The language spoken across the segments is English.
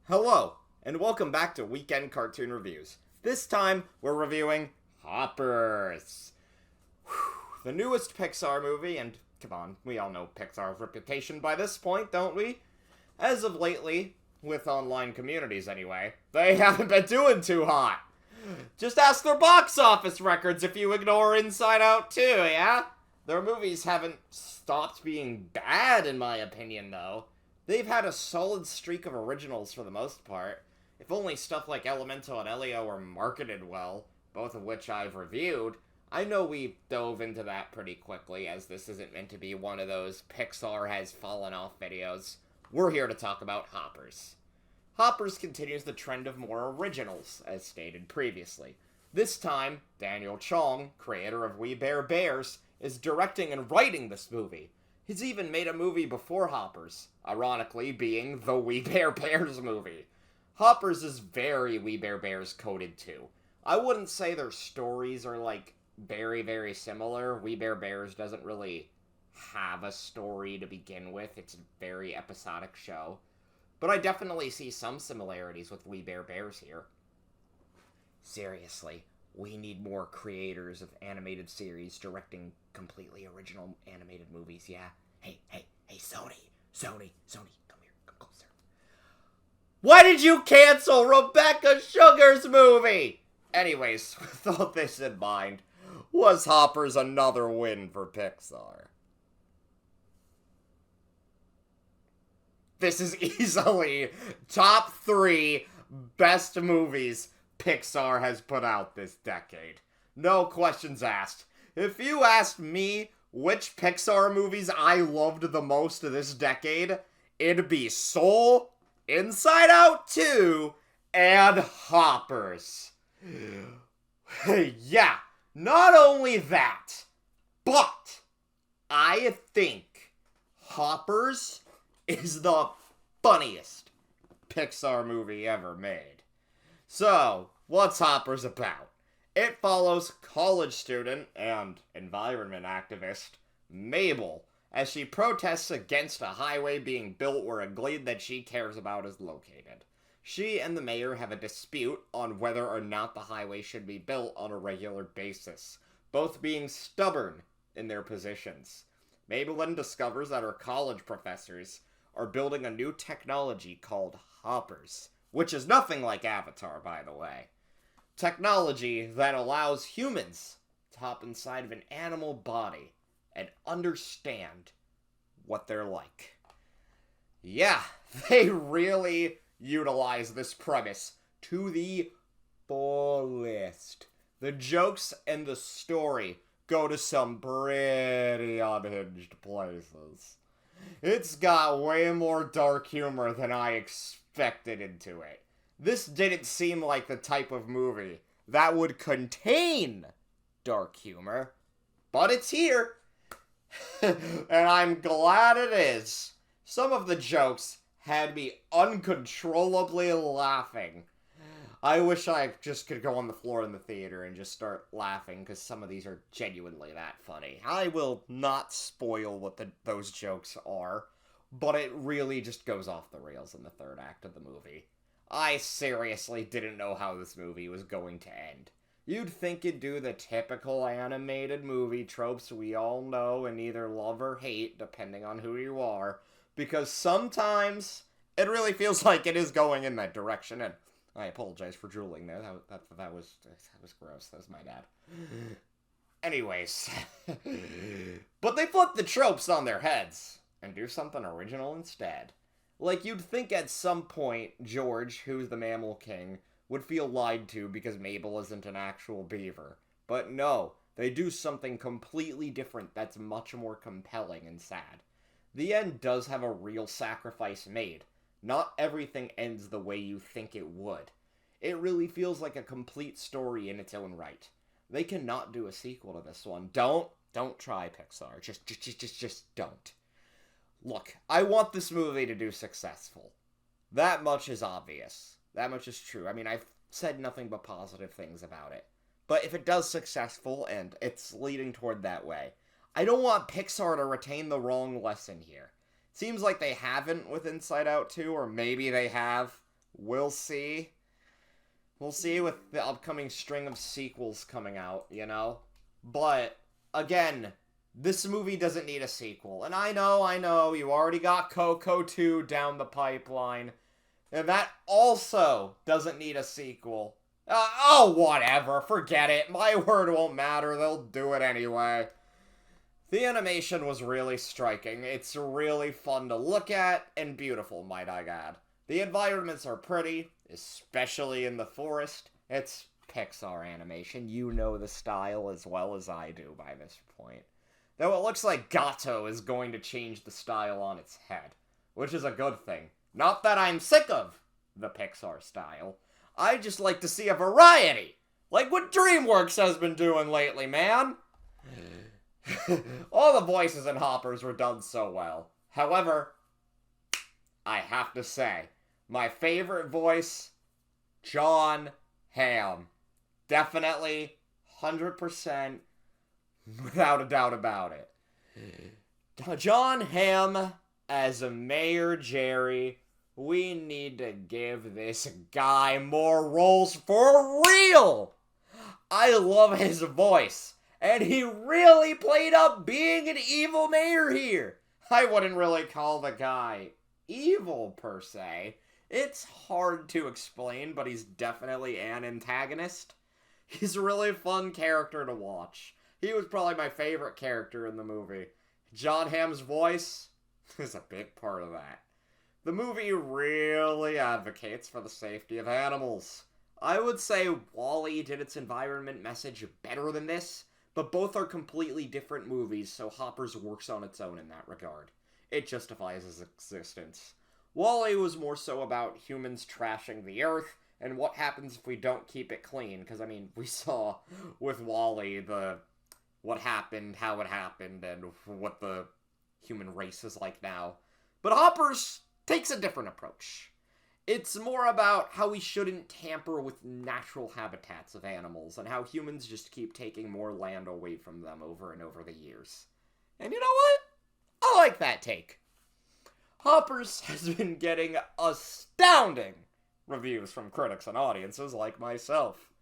Hello, and welcome back to Weekend Cartoon Reviews. This time, we're reviewing Hoppers. The newest Pixar movie, and come on, we all know Pixar's reputation by this point, don't we? As of lately, with online communities anyway, they haven't been doing too hot. Just ask their box office records if you ignore Inside Out 2, yeah? Their movies haven't stopped being bad, in my opinion, though. They've had a solid streak of originals for the most part. If only stuff like Elemental and Elio were marketed well, both of which I've reviewed. I know we dove into that pretty quickly, as this isn't meant to be one of those Pixar has fallen off videos. We're here to talk about Hoppers. Hoppers continues the trend of more originals, as stated previously. This time, Daniel Chong, creator of We Bare Bears, is directing and writing this movie. He's even made a movie before Hoppers, ironically being the We Bare Bears movie. Hoppers is very We Bare Bears coded too. I wouldn't say their stories are very, very similar. We Bare Bears doesn't really have a story to begin with. It's a very episodic show. But I definitely see some similarities with We Bare Bears here. Seriously, we need more creators of animated series directing completely original animated movies, yeah? Hey, Sony, come here, come closer. Why did you cancel Rebecca Sugar's movie? Anyways, with all this in mind, was Hoppers another win for Pixar? This is easily top 3 best movies Pixar has put out this decade. No questions asked. If you asked me which Pixar movies I loved the most this decade, it'd be Soul, Inside Out 2, and Hoppers. Yeah, not only that, but I think Hoppers is the funniest Pixar movie ever made. So, what's Hoppers about? It follows college student and environment activist Mabel as she protests against a highway being built where a glade that she cares about is located. She and the mayor have a dispute on whether or not the highway should be built on a regular basis, both being stubborn in their positions. Mabel then discovers that her college professors are building a new technology called Hoppers, which is nothing like Avatar, by the way. Technology that allows humans to hop inside of an animal body and understand what they're like. Yeah, they really utilize this premise to the fullest. The jokes and the story go to some pretty unhinged places. It's got way more dark humor than I expected into it. This didn't seem like the type of movie that would contain dark humor, but it's here. And I'm glad it is. Some of the jokes had me uncontrollably laughing. I wish I just could go on the floor in the theater and just start laughing, because some of these are genuinely that funny. I will not spoil what those jokes are, but it really just goes off the rails in the third act of the movie. I seriously didn't know how this movie was going to end. You'd think it'd do the typical animated movie tropes we all know and either love or hate, depending on who you are, because sometimes it really feels like it is going in that direction, and I apologize for drooling there. That was gross. That was my dad. Anyways. But they flip the tropes on their heads and do something original instead. Like, you'd think at some point George, who's the mammal king, would feel lied to because Mabel isn't an actual beaver. But no, they do something completely different that's much more compelling and sad. The end does have a real sacrifice made. Not everything ends the way you think it would. It really feels like a complete story in its own right. They cannot do a sequel to this one. Don't try, Pixar. Just don't. Look, I want this movie to do successful. That much is obvious. That much is true. I mean, I've said nothing but positive things about it. But if it does successful, and it's leading toward that way, I don't want Pixar to retain the wrong lesson here. Seems like they haven't with Inside Out 2, or maybe they have. We'll see. We'll see with the upcoming string of sequels coming out, you know? But, again, this movie doesn't need a sequel. And I know, you already got Coco 2 down the pipeline. And that also doesn't need a sequel. Whatever, forget it. My word won't matter, they'll do it anyway. The animation was really striking. It's really fun to look at, and beautiful, might I add. The environments are pretty, especially in the forest. It's Pixar animation. You know the style as well as I do by this point. Though it looks like Gato is going to change the style on its head, which is a good thing. Not that I'm sick of the Pixar style. I just like to see a variety, like what DreamWorks has been doing lately, man. All the voices in Hoppers were done so well. However, I have to say, my favorite voice, Jon Hamm. Definitely, 100%, without a doubt about it. Jon Hamm as a Mayor Jerry. We need to give this guy more roles for real! I love his voice, and he really played up being an evil mayor here. I wouldn't really call the guy evil, per se. It's hard to explain, but he's definitely an antagonist. He's a really fun character to watch. He was probably my favorite character in the movie. Jon Hamm's voice is a big part of that. The movie really advocates for the safety of animals. I would say WALL-E did its environment message better than this, but both are completely different movies, so Hoppers works on its own in that regard. It justifies its existence. WALL-E was more so about humans trashing the earth, and what happens if we don't keep it clean, because, I mean, we saw with WALL-E what happened, how it happened, and what the human race is like now. But Hoppers takes a different approach. It's more about how we shouldn't tamper with natural habitats of animals, and how humans just keep taking more land away from them over and over the years. And you know what? I like that take. Hoppers has been getting astounding reviews from critics and audiences like myself.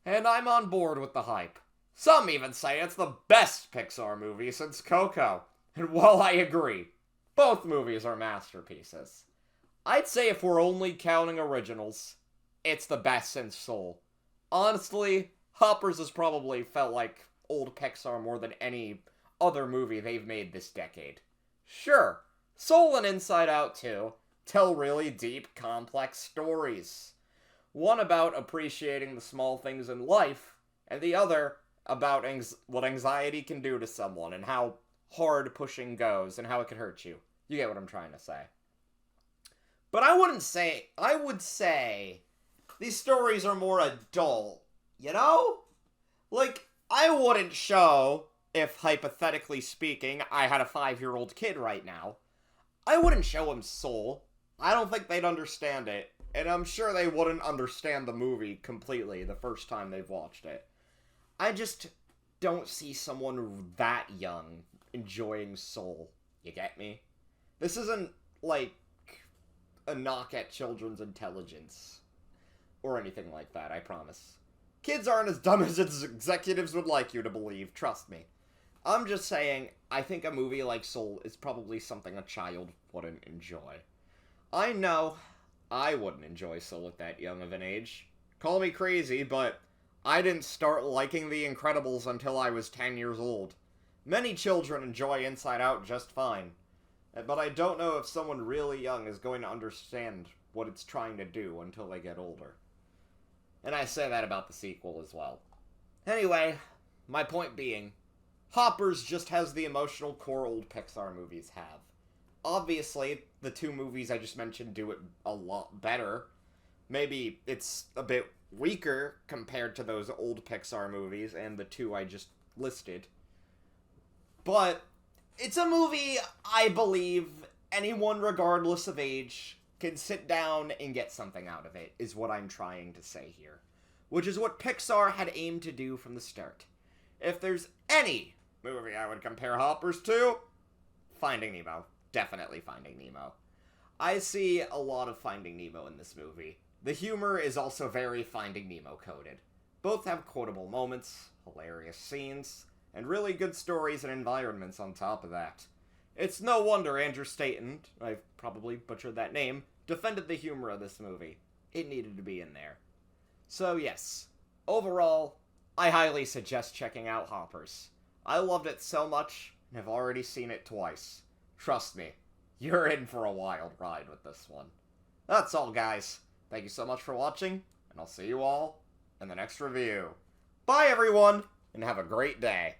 And I'm on board with the hype. Some even say it's the best Pixar movie since Coco. And while I agree, both movies are masterpieces, I'd say if we're only counting originals, it's the best since Soul. Honestly, Hoppers has probably felt like old Pixar more than any other movie they've made this decade. Sure, Soul and Inside Out 2 tell really deep, complex stories. One about appreciating the small things in life, and the other about what anxiety can do to someone, and how hard pushing goes, and how it can hurt you. You get what I'm trying to say. But I would say these stories are more adult, you know? Like, I wouldn't show, if hypothetically speaking, I had a 5-year-old kid right now, I wouldn't show him Soul. I don't think they'd understand it, and I'm sure they wouldn't understand the movie completely the first time they've watched it. I just don't see someone that young enjoying Soul. You get me? This isn't, like, a knock at children's intelligence. Or anything like that, I promise. Kids aren't as dumb as its executives would like you to believe, trust me. I'm just saying, I think a movie like Soul is probably something a child wouldn't enjoy. I know I wouldn't enjoy Soul at that young of an age. Call me crazy, but I didn't start liking The Incredibles until I was 10 years old. Many children enjoy Inside Out just fine. But I don't know if someone really young is going to understand what it's trying to do until they get older. And I say that about the sequel as well. Anyway, my point being, Hoppers just has the emotional core old Pixar movies have. Obviously, the two movies I just mentioned do it a lot better. Maybe it's a bit weaker compared to those old Pixar movies and the two I just listed. But it's a movie I believe anyone, regardless of age, can sit down and get something out of it, is what I'm trying to say here. Which is what Pixar had aimed to do from the start. If there's any movie I would compare Hoppers to, Finding Nemo. Definitely Finding Nemo. I see a lot of Finding Nemo in this movie. The humor is also very Finding Nemo coded. Both have quotable moments, hilarious scenes, and really good stories and environments on top of that. It's no wonder Andrew Staten, I've probably butchered that name, defended the humor of this movie. It needed to be in there. So yes, overall, I highly suggest checking out Hoppers. I loved it so much, and have already seen it twice. Trust me, you're in for a wild ride with this one. That's all, guys. Thank you so much for watching, and I'll see you all in the next review. Bye, everyone, and have a great day.